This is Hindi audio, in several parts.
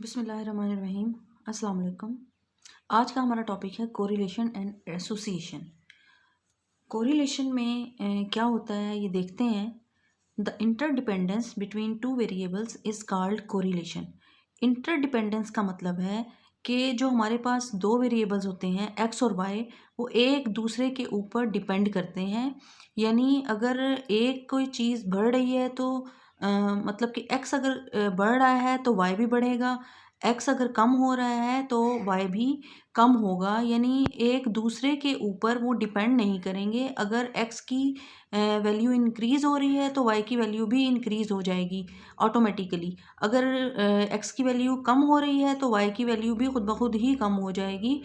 बिस्मिल्लाहिर्रहमानिर्रहीम। अस्सलाम वालेकुम। आज का हमारा टॉपिक है कोरिलेशन एंड एसोसिएशन। कोरिलेशन में क्या होता है ये देखते हैं। The interdependence between two variables is called correlation. Interdependence का मतलब है कि जो हमारे पास दो वेरिएबल्स होते हैं एक्स और वाई, वो एक दूसरे के ऊपर डिपेंड करते हैं। यानी अगर एक कोई चीज़ बढ़ रही है तो मतलब कि एक्स अगर बढ़ रहा है तो वाई भी बढ़ेगा, एक्स अगर कम हो रहा है तो वाई भी कम होगा। यानी एक दूसरे के ऊपर वो डिपेंड नहीं करेंगे। अगर एक्स की वैल्यू इंक्रीज़ हो रही है तो वाई की वैल्यू भी इंक्रीज़ हो जाएगी ऑटोमेटिकली। अगर एक्स की वैल्यू कम हो रही है तो वाई की वैल्यू भी खुद ब खुद ही कम हो जाएगी।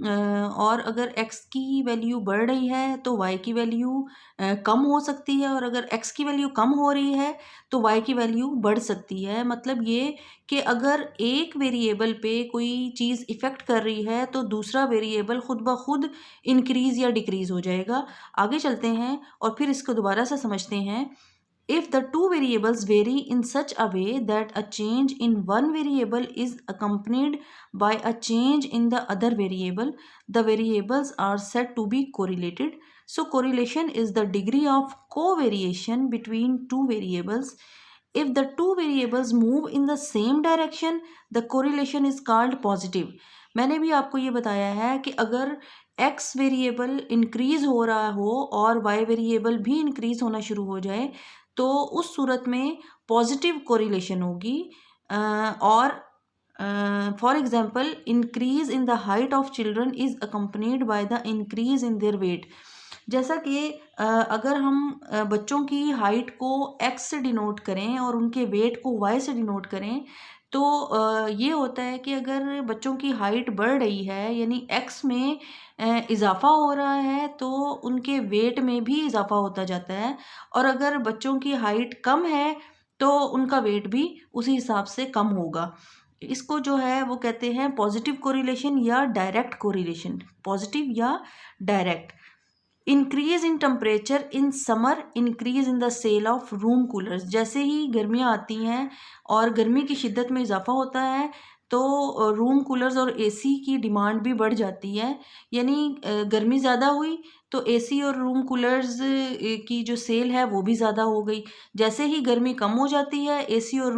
और अगर एक्स की वैल्यू बढ़ रही है तो वाई की वैल्यू कम हो सकती है, और अगर एक्स की वैल्यू कम हो रही है तो वाई की वैल्यू बढ़ सकती है। मतलब ये कि अगर एक वेरिएबल पे कोई चीज़ इफ़ेक्ट कर रही है तो दूसरा वेरिएबल खुद ब खुद इंक्रीज़ या डिक्रीज़ हो जाएगा। आगे चलते हैं और फिर इसको दोबारा से समझते हैं। If the two variables vary in such a way that a change in one variable is accompanied by a change in the other variable, the variables are said to be correlated. So, correlation is the degree of covariation between two variables. If the two variables move in the same direction, the correlation is called positive. मैंने भी आपको ये बताया है कि अगर x वेरिएबल इंक्रीज़ हो रहा हो और y वेरिएबल भी इंक्रीज़ होना शुरू हो जाए तो उस सूरत में पॉजिटिव कोरिलेशन होगी। और for example, increase in the height of children is accompanied by the increase in their weight. जैसा कि अगर हम बच्चों की हाइट को x से डिनोट करें और उनके वेट को y से डिनोट करें तो ये होता है कि अगर बच्चों की हाइट बढ़ रही है यानी x में इजाफा हो रहा है तो उनके वेट में भी इजाफा होता जाता है, और अगर बच्चों की हाइट कम है तो उनका वेट भी उसी हिसाब से कम होगा। इसको जो है वो कहते हैं पॉजिटिव कोरिलेशन या डायरेक्ट कोरिलेशन। पॉजिटिव या direct. Increase in temperature in summer increase in the sale of room coolers. जैसे ही गर्मियाँ आती हैं और गर्मी की शिद्दत में इजाफा होता है तो रूम कूलर्स और एसी की डिमांड भी बढ़ जाती है। यानी गर्मी ज़्यादा हुई तो एसी और रूम कूलर्स की जो सेल है वो भी ज़्यादा हो गई। जैसे ही गर्मी कम हो जाती है एसी और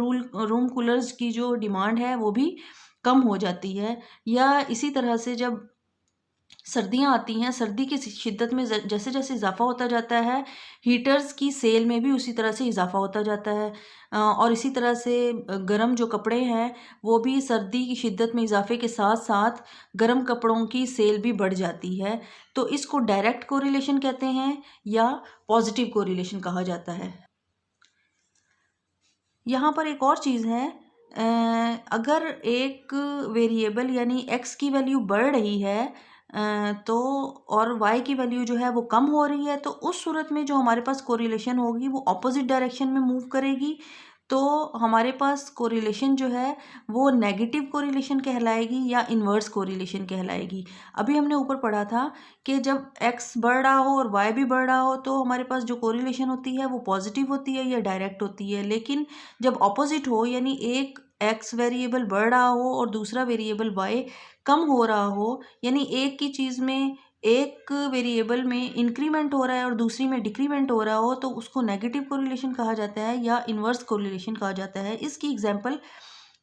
रूम कूलर्स की जो डिमांड है वो भी कम हो जाती है। या इसी तरह से जब सर्दियाँ आती हैं, सर्दी की शिद्दत में जैसे जैसे इजाफा होता जाता है हीटर्स की सेल में भी उसी तरह से इजाफा होता जाता है। और इसी तरह से गर्म जो कपड़े हैं वो भी सर्दी की शिद्दत में इजाफे के साथ साथ गर्म कपड़ों की सेल भी बढ़ जाती है। तो इसको डायरेक्ट कोरिलेशन कहते हैं या पॉजिटिव कोरिलेशन कहा जाता है। यहाँ पर एक और चीज़ है, अगर एक वेरिएबल यानी x की वैल्यू बढ़ रही है तो और y की वैल्यू जो है वो कम हो रही है तो उस सूरत में जो हमारे पास कोरिलेशन होगी वो ऑपोजिट डायरेक्शन में मूव करेगी। तो हमारे पास कोरिलेशन जो है वो नेगेटिव कोरिलेशन कहलाएगी या इन्वर्स कोरिलेशन कहलाएगी। अभी हमने ऊपर पढ़ा था कि जब x बढ़ रहा हो और y भी बढ़ रहा हो तो हमारे पास जो कोरिलेशन होती है वो पॉजिटिव होती है या डायरेक्ट होती है। लेकिन जब ऑपोजिट हो यानी एक x वेरिएबल बढ़ रहा हो और दूसरा वेरिएबल y कम हो रहा हो, यानी एक की चीज़ में एक वेरिएबल में इंक्रीमेंट हो रहा है और दूसरी में डिक्रीमेंट हो रहा हो तो उसको नेगेटिव कोरिलेशन कहा जाता है या इन्वर्स कोरिलेशन कहा जाता है। इसकी एग्जांपल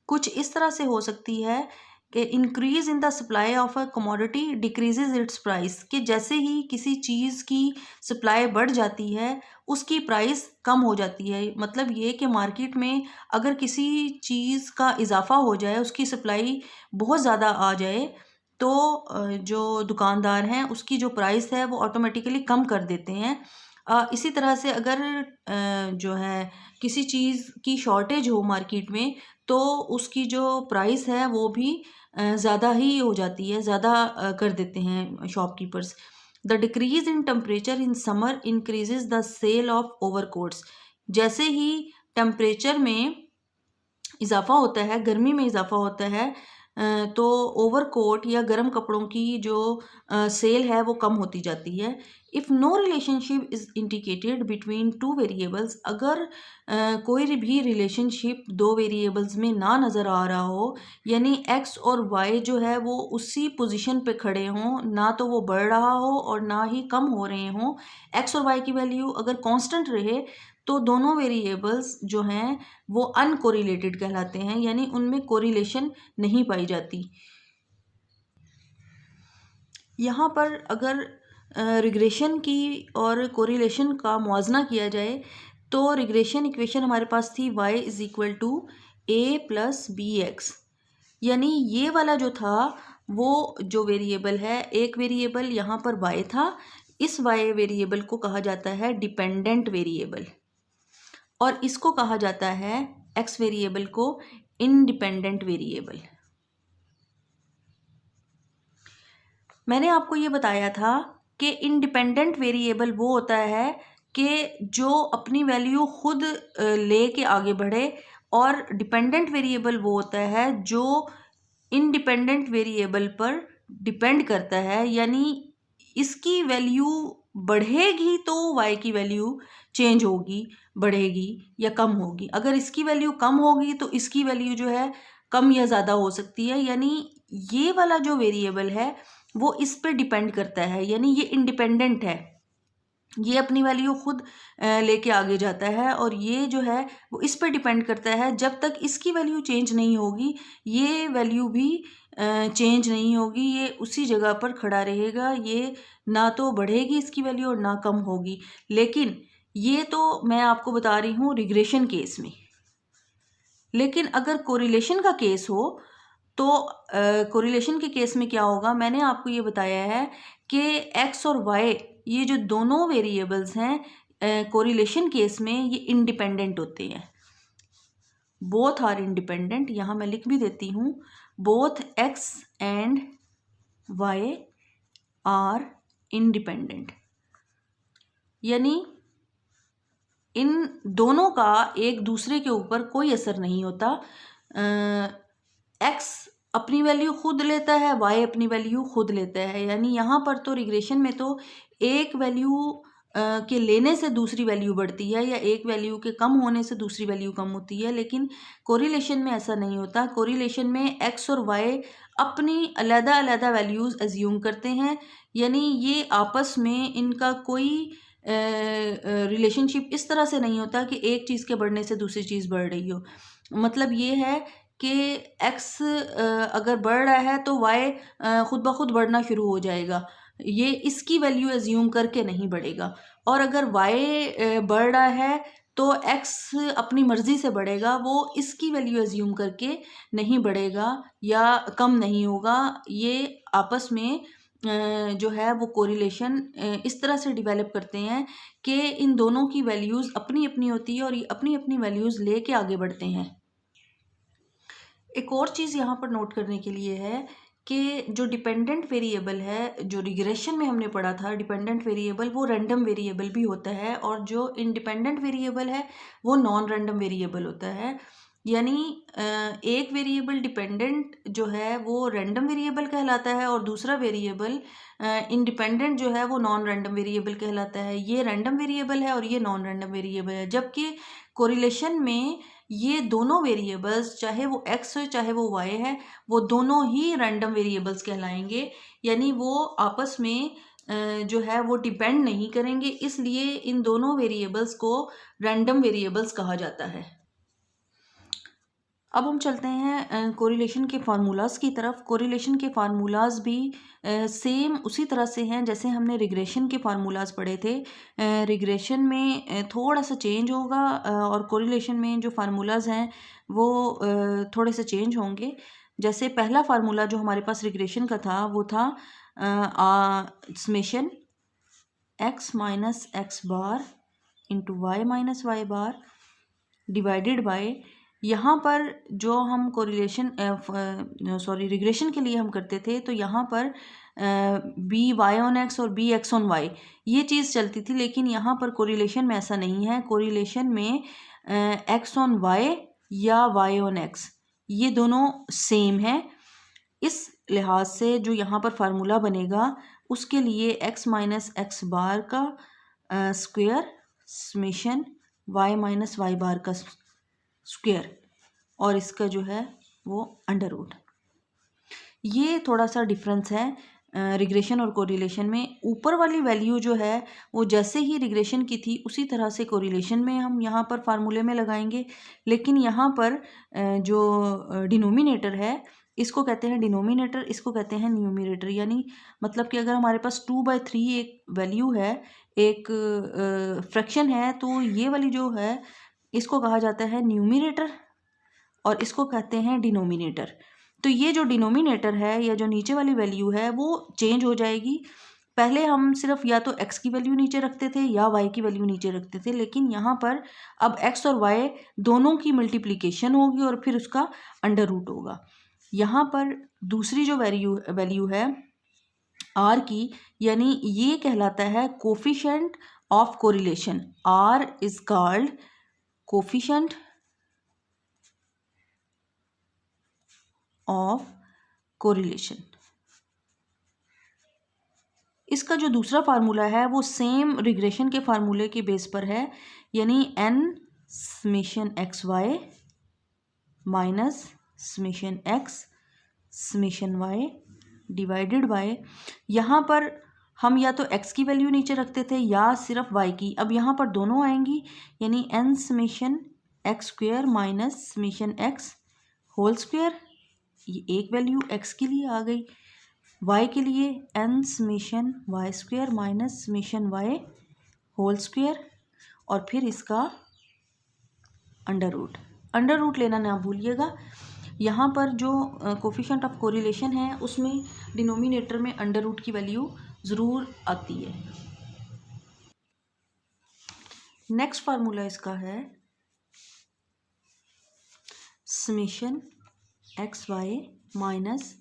कुछ इस तरह से हो सकती है कि increase in the supply of a commodity decreases it's price. कि जैसे ही किसी चीज़ की सप्लाई बढ़ जाती है उसकी प्राइस कम हो जाती है। मतलब ये कि मार्केट में अगर किसी चीज़ का इजाफा हो जाए, उसकी सप्लाई बहुत ज़्यादा आ जाए तो जो दुकानदार हैं उसकी जो प्राइस है वो ऑटोमेटिकली कम कर देते हैं। इसी तरह से अगर जो है किसी चीज़ की शॉर्टेज हो मार्केट में तो उसकी जो प्राइस है वो भी ज़्यादा ही हो जाती है, ज़्यादा कर देते हैं shopkeepers. The decrease in temperature in summer increases the sale of overcoats. जैसे ही टेम्परेचर में इजाफा होता है, गर्मी में इजाफा होता है तो ओवरकोट या गर्म कपड़ों की जो सेल है वो कम होती जाती है। If no relationship is indicated between two variables, अगर कोई भी रिलेशनशिप दो वेरिएबल्स में ना नज़र आ रहा हो, यानी x और y जो है वो उसी पोजीशन पे खड़े हों, ना तो वो बढ़ रहा हो और ना ही कम हो रहे हों, x और y की वैल्यू अगर कांस्टेंट रहे तो दोनों वेरिएबल्स जो हैं वो अनकोरिलेटेड कहलाते हैं, यानी उनमें कोरिलेशन नहीं पाई जाती। यहाँ पर अगर रिग्रेशन की और कोरिलेशन का मुआवजा किया जाए तो रिग्रेशन इक्वेशन हमारे पास थी y is equal to a plus b x, यानी ये वाला जो था वो जो वेरिएबल है, एक वेरिएबल यहाँ पर y था, इस y वेरिएबल को कहा जाता है डिपेंडेंट वेरिएबल और इसको कहा जाता है x वेरिएबल को इंडिपेंडेंट वेरिएबल। मैंने आपको ये बताया था कि इंडिपेंडेंट वेरिएबल वो होता है कि जो अपनी वैल्यू खुद ले के आगे बढ़े, और डिपेंडेंट वेरिएबल वो होता है जो इंडिपेंडेंट वेरिएबल पर डिपेंड करता है, यानी इसकी वैल्यू बढ़ेगी तो y की वैल्यू चेंज होगी, बढ़ेगी या कम होगी। अगर इसकी वैल्यू कम होगी तो इसकी वैल्यू जो है कम या ज़्यादा हो सकती है, यानी ये वाला जो वेरिएबल है वो इस पे डिपेंड करता है, यानी ये इंडिपेंडेंट है, ये अपनी वैल्यू खुद लेके आगे जाता है, और ये जो है वो इस पर डिपेंड करता है। जब तक इसकी वैल्यू चेंज नहीं होगी ये वैल्यू भी चेंज नहीं होगी, ये उसी जगह पर खड़ा रहेगा, ये ना तो बढ़ेगी इसकी वैल्यू और ना कम होगी। लेकिन ये तो मैं आपको बता रही हूँ रिग्रेशन केस में, लेकिन अगर कोरिलेशन का केस हो तो कोरिलेशन के केस में क्या होगा, मैंने आपको ये बताया है कि x और y ये जो दोनों वेरिएबल्स हैं कोरिलेशन केस में ये इंडिपेंडेंट होते हैं, बोथ आर इंडिपेंडेंट। यहाँ मैं लिख भी देती हूँ, both x and y are independent, यानी इन दोनों का एक दूसरे के ऊपर कोई असर नहीं होता। x अपनी वैल्यू खुद लेता है, y अपनी वैल्यू खुद लेता है, यानी यहाँ पर तो रिग्रेशन में तो एक वैल्यू के लेने से दूसरी वैल्यू बढ़ती है या एक वैल्यू के कम होने से दूसरी वैल्यू कम होती है, लेकिन कोरिलेशन में ऐसा नहीं होता। कोरिलेशन में x और y अपनी अलग अलग वैल्यूज़ एज्यूम करते हैं, यानी ये आपस में इनका कोई रिलेशनशिप इस तरह से नहीं होता कि एक चीज़ के बढ़ने से दूसरी चीज़ बढ़ रही हो। मतलब ये है कि x अगर बढ़ रहा है तो y खुद ब खुद बढ़ना शुरू हो जाएगा, ये इसकी वैल्यू एज्यूम करके नहीं बढ़ेगा। और अगर y बढ़ रहा है तो x अपनी मर्ज़ी से बढ़ेगा, वो इसकी वैल्यू एज्यूम करके नहीं बढ़ेगा या कम नहीं होगा। ये आपस में जो है वो कोरिलेशन इस तरह से डेवलप करते हैं कि इन दोनों की वैल्यूज़ अपनी अपनी होती है और ये अपनी अपनी वैल्यूज़ ले के आगे बढ़ते हैं। एक और चीज़ यहाँ पर नोट करने के लिए है कि जो डिपेंडेंट वेरिएबल है, जो रिग्रेशन में हमने पढ़ा था, डिपेंडेंट वेरिएबल वो रैंडम वेरिएबल भी होता है, और जो इंडिपेंडेंट वेरिएबल है वो नॉन रैंडम वेरिएबल होता है। यानी एक वेरिएबल डिपेंडेंट जो है वो रैंडम वेरिएबल कहलाता है और दूसरा वेरिएबल इंडिपेंडेंट जो है वो नॉन रैंडम वेरिएबल कहलाता है। ये रैंडम वेरिएबल है और ये नॉन रैंडम वेरिएबल है, जबकि कोरिलेशन में ये दोनों वेरिएबल्स, चाहे वो x हो चाहे वो y है, वो दोनों ही रैंडम वेरिएबल्स कहलाएंगे, यानी वो आपस में जो है वो डिपेंड नहीं करेंगे, इसलिए इन दोनों वेरिएबल्स को रैंडम वेरिएबल्स कहा जाता है। अब हम चलते हैं कोरिलेशन के फार्मूलाज की तरफ। कोरिलेशन के फार्मूलाज भी सेम उसी तरह से हैं जैसे हमने रिग्रेशन के फार्मूलाज पढ़े थे। रिग्रेशन में थोड़ा सा चेंज होगा और कोरिलेशन में जो फार्मूलाज हैं वो थोड़े से चेंज होंगे। जैसे पहला फार्मूला जो हमारे पास रिग्रेशन का था वो था summation x minus x bar into y minus Y bar divided by, यहाँ पर जो हम रिग्रेशन के लिए हम करते थे तो यहाँ पर बी वाई ऑन एक्स और बी एक्स ऑन वाई ये चीज़ चलती थी, लेकिन यहाँ पर कोरिलेशन में ऐसा नहीं है। कोरिलेशन में एक्स ऑन वाई या वाई ऑन एक्स ये दोनों सेम है। इस लिहाज से जो यहाँ पर फार्मूला बनेगा उसके लिए x माइनस एक्स बार का square summation y minus Y bar का स्क्वायर और इसका जो है वो अंडर रूट। ये थोड़ा सा डिफरेंस है रिग्रेशन और कोरिलेशन में। ऊपर वाली वैल्यू जो है वो जैसे ही रिग्रेशन की थी उसी तरह से कोरिलेशन में हम यहाँ पर फार्मूले में लगाएंगे, लेकिन यहाँ पर जो डिनोमिनेटर है इसको कहते हैं डिनोमिनेटर, इसको कहते हैं न्यूमरेटर। यानी मतलब कि अगर हमारे पास 2/3 एक वैल्यू है, एक फ्रैक्शन है, तो ये वाली जो है इसको कहा जाता है न्यूमरेटर और इसको कहते हैं डिनोमिनेटर। तो ये जो डिनोमिनेटर है या जो नीचे वाली वैल्यू है वो चेंज हो जाएगी। पहले हम सिर्फ या तो x की वैल्यू नीचे रखते थे या y की वैल्यू नीचे रखते थे, लेकिन यहाँ पर अब x और y दोनों की मल्टीप्लिकेशन होगी और फिर उसका अंडर रूट होगा। यहाँ पर दूसरी जो वैल्यू है r की, यानी ये कहलाता है coefficient of correlation. r is called coefficient of correlation. इसका जो दूसरा फार्मूला है वो सेम रिग्रेशन के फार्मूले के बेस पर है, यानी n summation x Y minus summation x summation y divided by, यहाँ पर हम या तो x की वैल्यू नीचे रखते थे या सिर्फ y की, अब यहाँ पर दोनों आएंगी, यानी n summation x square minus summation x whole square. ये एक वैल्यू x के लिए आ गई, y के लिए n summation Y square minus summation y whole square और फिर इसका अंडर रूट लेना ना भूलिएगा। यहाँ पर जो कोफिशिएंट ऑफ कोरिलेशन है उसमें डिनोमिनेटर में अंडर रूट की वैल्यू ज़रूर आती है। नेक्स्ट फार्मूला इसका है summation x Y minus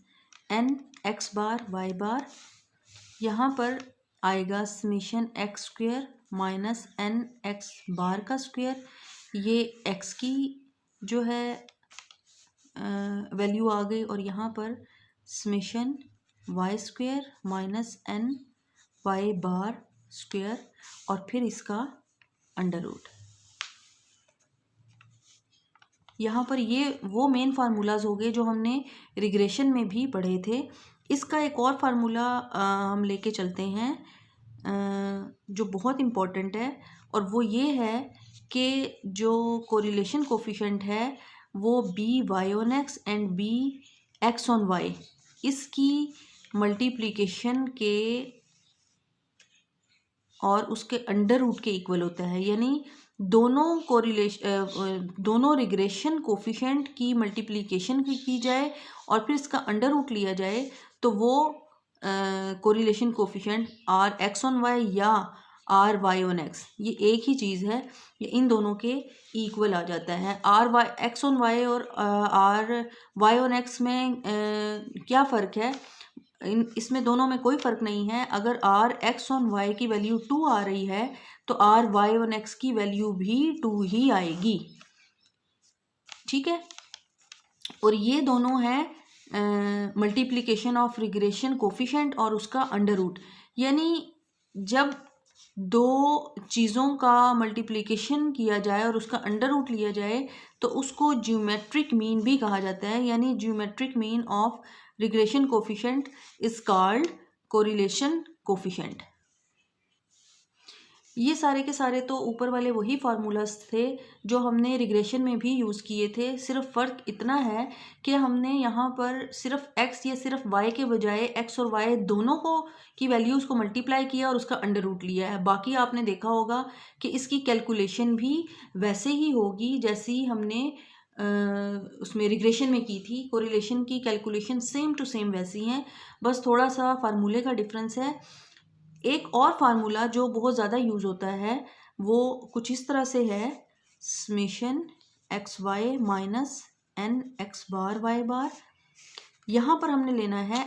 N X bar Y bar. यहाँ पर आएगा summation x square minus N X bar का स्क्वायर। ये एक्स की जो है वैल्यू आ गई और यहाँ पर summation Y square minus N Y bar square और फिर इसका अंडर रूट। यहाँ पर ये वो मेन फार्मूलाज हो गए जो हमने रिग्रेशन में भी पढ़े थे। इसका एक और फार्मूला हम लेके चलते हैं जो बहुत इम्पोर्टेंट है, और वो ये है कि जो कोरिलेशन कोफिशिएंट है वो b y on x and b x on y, इसकी मल्टीप्लिकेशन के और उसके अंडर रूट के इक्वल होता है। यानी दोनों रिग्रेशन कोफिशिएंट की मल्टीप्लिकेशन की जाए और फिर इसका अंडर रूट लिया जाए तो वो correlation coefficient r x on y या आर वाई ऑन एक्स, ये एक ही चीज़ है, ये इन दोनों के इक्वल आ जाता है। R y x on y और आर वाई ऑन एक्स में क्या फ़र्क है? इसमें दोनों में कोई फ़र्क नहीं है। अगर आर एक्स ऑन वाई की वैल्यू 2 आ रही है तो आर वाई ऑन एक्स की वैल्यू भी 2 ही आएगी, ठीक है। और ये दोनों है मल्टीप्लिकेशन ऑफ रिग्रेशन कोफिशिएंट और उसका अंडर रूट। यानी जब दो चीज़ों का मल्टीप्लिकेशन किया जाए और उसका अंडर रूट लिया जाए तो उसको ज्योमेट्रिक मीन भी कहा जाता है। यानी geometric mean of regression coefficient is called correlation coefficient. ये सारे के सारे तो ऊपर वाले वही फार्मूलाज थे जो हमने रिग्रेशन में भी यूज़ किए थे। सिर्फ फ़र्क इतना है कि हमने यहाँ पर सिर्फ x या सिर्फ y के बजाय x और y दोनों को की वैल्यूज़ को मल्टीप्लाई किया और उसका अंडर रूट लिया है। बाकी आपने देखा होगा कि इसकी कैलकुलेशन भी वैसे ही होगी जैसी हमने उसमें रिग्रेशन में की थी। कोरिलेशन की कैलकुलेशन सेम टू सेम वैसी हैं, बस थोड़ा सा फार्मूले का डिफरेंस है। एक और फार्मूला जो बहुत ज़्यादा यूज़ होता है वो कुछ इस तरह से है, summation x Y minus N X bar Y bar. यहाँ पर हमने लेना है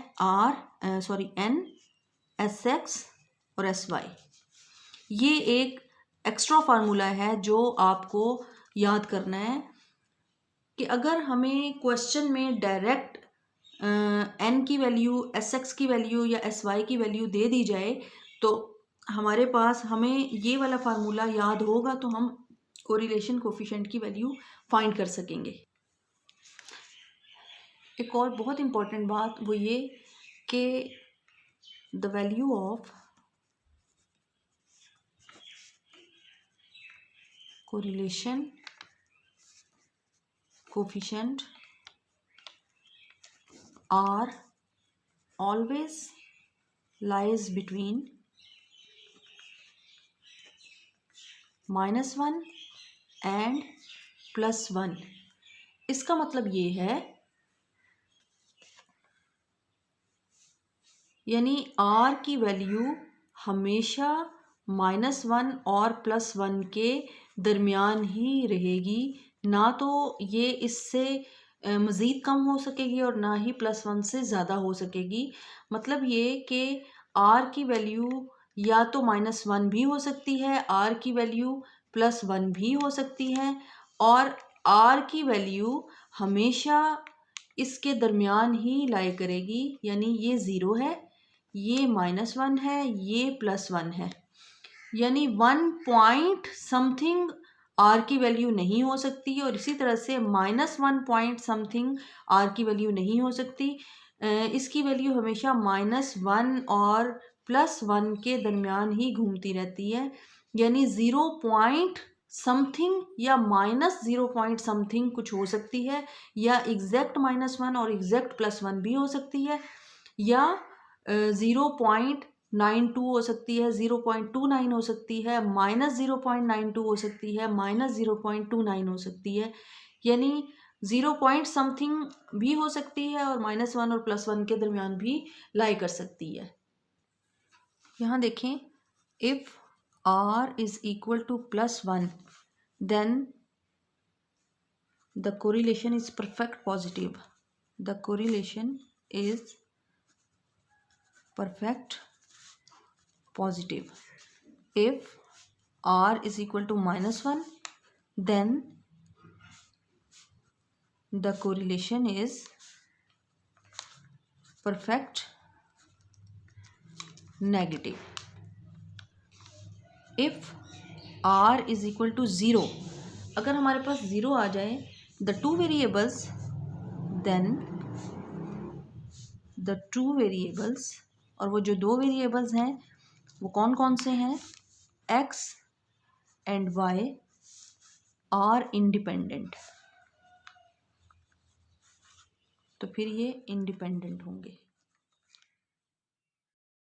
एन एस एक्स और एस वाई। ये एक एक्स्ट्रा फार्मूला है जो आपको याद करना है कि अगर हमें क्वेश्चन में डायरेक्ट एन की वैल्यू, एस एक्स की वैल्यू या एस वाई की वैल्यू दे दी जाए तो हमारे पास, हमें ये वाला फार्मूला याद होगा तो हम कोरिलेशन कोफिशिएंट की वैल्यू फाइंड कर सकेंगे। एक और बहुत इम्पॉर्टेंट बात वो ये कि the value of correlation coefficient are always lies between -1 and +1। इसका मतलब ये है, यानी r की वैल्यू हमेशा -1 और +1 के दरमियान ही रहेगी, ना तो ये इससे मज़ीद कम हो सकेगी और ना ही +1 से ज़्यादा हो सकेगी। मतलब ये कि r की वैल्यू या तो -1 भी हो सकती है, r की वैल्यू +1 भी हो सकती है, और r की वैल्यू हमेशा इसके दरमियान ही लाई करेगी, यानी ये 0 है, ये -1 है, ये +1 है, यानी 1 पॉइंट समथिंग आर की वैल्यू नहीं हो सकती, और इसी तरह से -1 पॉइंट समथिंग आर की वैल्यू नहीं हो सकती। इसकी वैल्यू हमेशा -1 और +1 के दरमियान ही घूमती रहती है, यानी 0 पॉइंट समथिंग या -0 पॉइंट समथिंग कुछ हो सकती है, या एग्जैक्ट -1 और एग्जैक्ट +1 भी हो सकती है, या 0.92 हो सकती है, 0.29 हो सकती है, -0.92 हो सकती है, -0.29 हो सकती है, यानी 0 पॉइंट समथिंग भी हो सकती है और -1 और +1 के दरमियान भी लाई कर सकती है। यहाँ देखें, if r is equal to +1 then the correlation is perfect positive. The correlation is perfect positive. If r is equal to -1 then the correlation is perfect negative. If r is equal to 0, अगर हमारे पास 0 आ जाए, the two variables, then the two variables, और वो जो दो वेरिएबल्स हैं वो कौन कौन से हैं, x and y are independent, तो फिर ये इंडिपेंडेंट होंगे।